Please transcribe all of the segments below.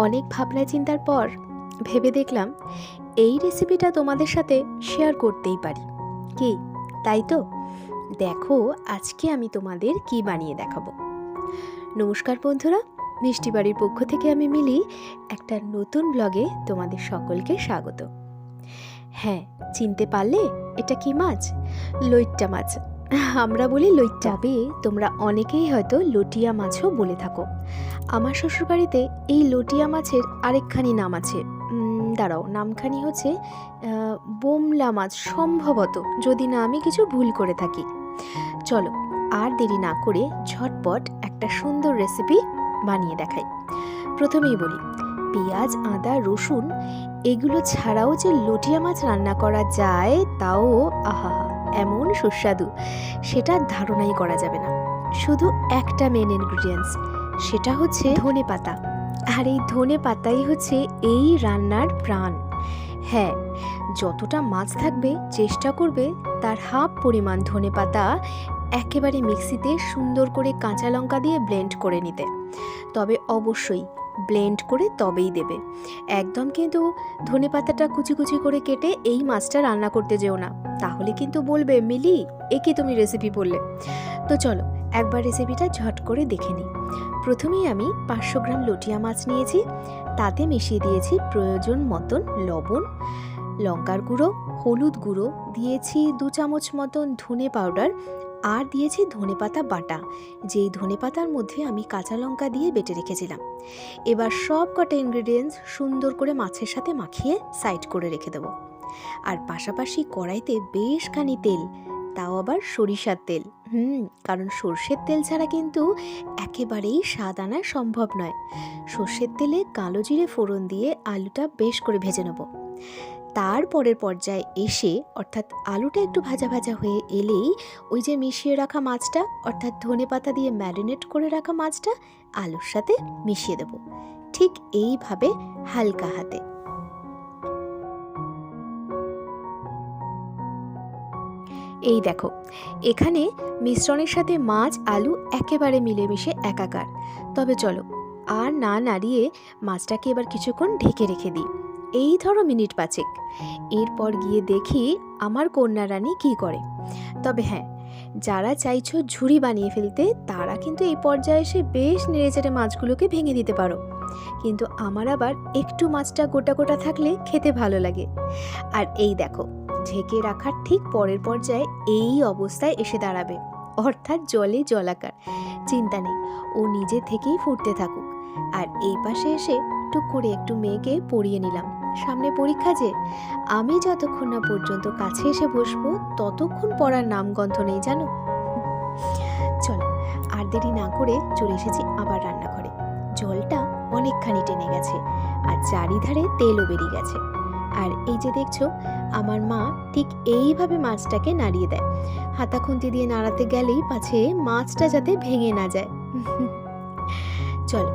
অনেক ভাবনা চিন্তার পর ভেবে দেখলাম এই রেসিপিটা তোমাদের সাথে শেয়ার করতেই পারি। কি তাই তো? দেখো আজকে আমি তোমাদের কি বানিয়ে দেখাবো। নমস্কার বন্ধুরা, মিষ্টি বাড়ির পক্ষ থেকে আমি মিলি একটা নতুন ব্লগে তোমাদের সকলকে স্বাগত। হ্যাঁ, চিনতে পারলে এটা কি মাছ? লইট্টা মাছ। আমরা বলি লইট্টা, তবে তোমরা অনেকেই হয়তো লটিয়া মাছও বলে থাকো। আমার শ্বশুরবাড়িতে এই লটিয়া মাছের আরেকখানি নাম আছে। দাঁড়াও, নামখানি হচ্ছে বোমলা মাছ সম্ভবত, যদি না আমি কিছু ভুল করে থাকি। চলো আর দেরি না করে ঝটপট একটা সুন্দর রেসিপি বানিয়ে দেখাই। প্রথমেই বলি, পেঁয়াজ, আদা, রসুন এগুলো ছাড়াও যে লটিয়া মাছ রান্না করা যায়, তাও আহা এমন সুস্বাদু, সেটার ধারণাই করা যাবে না। শুধু একটা মেন ইনগ্রিডিয়েন্টস, সেটা হচ্ছে ধনে পাতা। আর এই ধনে পাতাই হচ্ছে এই রান্নার প্রাণ। হ্যাঁ, যতটা মাছ থাকবে চেষ্টা করবে তার হাফ পরিমাণ ধনে পাতা একেবারে মিক্সিতে সুন্দর করে কাঁচা লঙ্কা দিয়ে ব্লেন্ড করে নিতে। তবে অবশ্যই ব্লেন্ড করে তবেই দেবে। একদম কিন্তু ধনে পাতাটা কুচি কুচি করে কেটে এই মাছটা রান্না করতে যেও না, তাহলে কিন্তু বলবে মিলি এ কি তুমি রেসিপি বললে। তো চলো একবার রেসিপিটা ঝট করে দেখে নিই। প্রথমেই আমি 500 গ্রাম লটিয়া মাছ নিয়েছি, তাতে মিশিয়ে দিয়েছি প্রয়োজন মতন লবণ, লঙ্কার গুঁড়ো, হলুদ গুঁড়ো, দিয়েছি 2 চামচ মতন ধনে পাউডার, আর দিয়েছি ধনেপাতা বাটা, যেই ধনেপাতার মধ্যে আমি কাঁচা লঙ্কা দিয়ে বেটে রেখেছিলাম। এবার সব কটা ইনগ্রিডিয়েন্টস সুন্দর করে মাছের সাথে মাখিয়ে সাইড করে রেখে দেবো। আর পাশাপাশি কড়াইতে বেশ খানি তেল, তাও আবার সরিষার তেল। কারণ সর্ষের তেল ছাড়া কিন্তু একেবারেই স্বাদ আনা সম্ভব নয়। সর্ষের তেলে কালো জিরে ফোড়ন দিয়ে আলুটা বেশ করে ভেজে নেব। তারপরের পর্যায়ে এসে, অর্থাৎ আলুটা একটু ভাজা ভাজা হয়ে এলেই ওই যে মিশিয়ে রাখা মাছটা, অর্থাৎ ধনে পাতা দিয়ে ম্যারিনেট করে রাখা মাছটা আলুর সাথে মিশিয়ে দেব, ঠিক এইভাবে হালকা হাতে। এই দেখো, এখানে মিশ্রণের সাথে মাছ আলু একেবারে মিলেমিশে একাকার। তবে চলো আর না নাড়িয়ে মাছটাকে এবার কিছুক্ষণ ঢেকে রেখে দিই, এই ধরো মিনিট 5। এরপর গিয়ে দেখি আমার কন্যা রানী কী করে। তবে হ্যাঁ, যারা চাইছো ঝুড়ি বানিয়ে ফেলতে, তারা কিন্তু এই পর্যায়ে এসে বেশ নেড়েচেড়ে মাছগুলোকে ভেঙে দিতে পারো। কিন্তু আমার আবার একটু মাছটা গোটা গোটা থাকলে খেতে ভালো লাগে। আর এই দেখো, ঢেকে রাখার ঠিক পরের পর্যায়ে এই অবস্থায় এসে দাঁড়াবে, অর্থাৎ জলে জলাকার। চিন্তা নেই, ও নিজে থেকেই ফুটতে থাকুক। আর এই পাশে এসে টুক করে একটু মেয়েকে পড়িয়ে নিলাম, সামনে পরীক্ষা যে। আমি যতক্ষণ না পর্যন্ত কাছে এসে বসবো ততক্ষণ পড়ার নামগন্ধ নেই, জানো। চলো আর দেরি না করে চলে এসেছি আবার রান্নাঘরে। জলটা অনেকখানি টেনে গেছে আর চারিধারে তেলও বেরিয়ে গেছে। আর এই যে দেখছো, আমার মা ঠিক এইভাবে মাছটাকে নাড়িয়ে দেয়। হাতা খুন্তি দিয়ে নাড়াতে গেলেই পাছে মাছটা যাতে ভেঙে না যায়। চলো,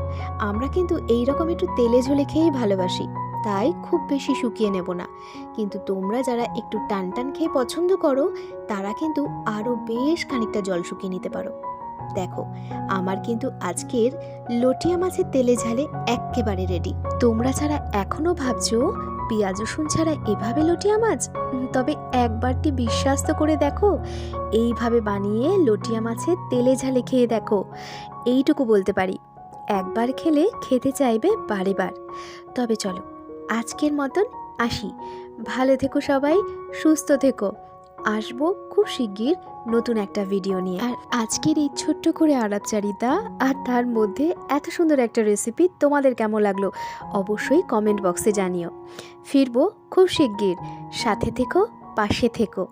আমরা কিন্তু এইরকম একটু তেলে ঝোলে খেয়েই ভালোবাসি, তাই খুব বেশি শুকিয়ে নেব না। কিন্তু তোমরা যারা একটু টান টান খেয়ে পছন্দ করো, তারা কিন্তু আরও বেশ খানিকটা জল শুকিয়ে নিতে পারো। দেখো, আমার কিন্তু আজকের লটিয়া মাছের তেলে ঝালে একেবারে রেডি। তোমরা যারা এখনো ভাবছো পেঁয়াজ রসুন ছাড়া এভাবে লটিয়া মাছ, তবে একবারটি বিশ্বাস তো করে দেখো, এইভাবে বানিয়ে লটিয়া মাছের তেলে ঝালে খেয়ে দেখো। এইটুকু বলতে পারি, একবার খেলে খেতে চাইবে বারে বার। তবে চলো আজকের মতন আসি। ভালো থেকো সবাই, সুস্থ থেকো। আসবো খুব শিগগির নতুন একটা ভিডিও নিয়ে। আর আজকের এই ছোট্ট করে আলাপচারিতা আর তার মধ্যে এত সুন্দর একটা রেসিপি তোমাদের কেমন লাগলো অবশ্যই কমেন্ট বক্সে জানিও। ফিরবো খুব শিগগির, সাথে থেকো, পাশে থেকো।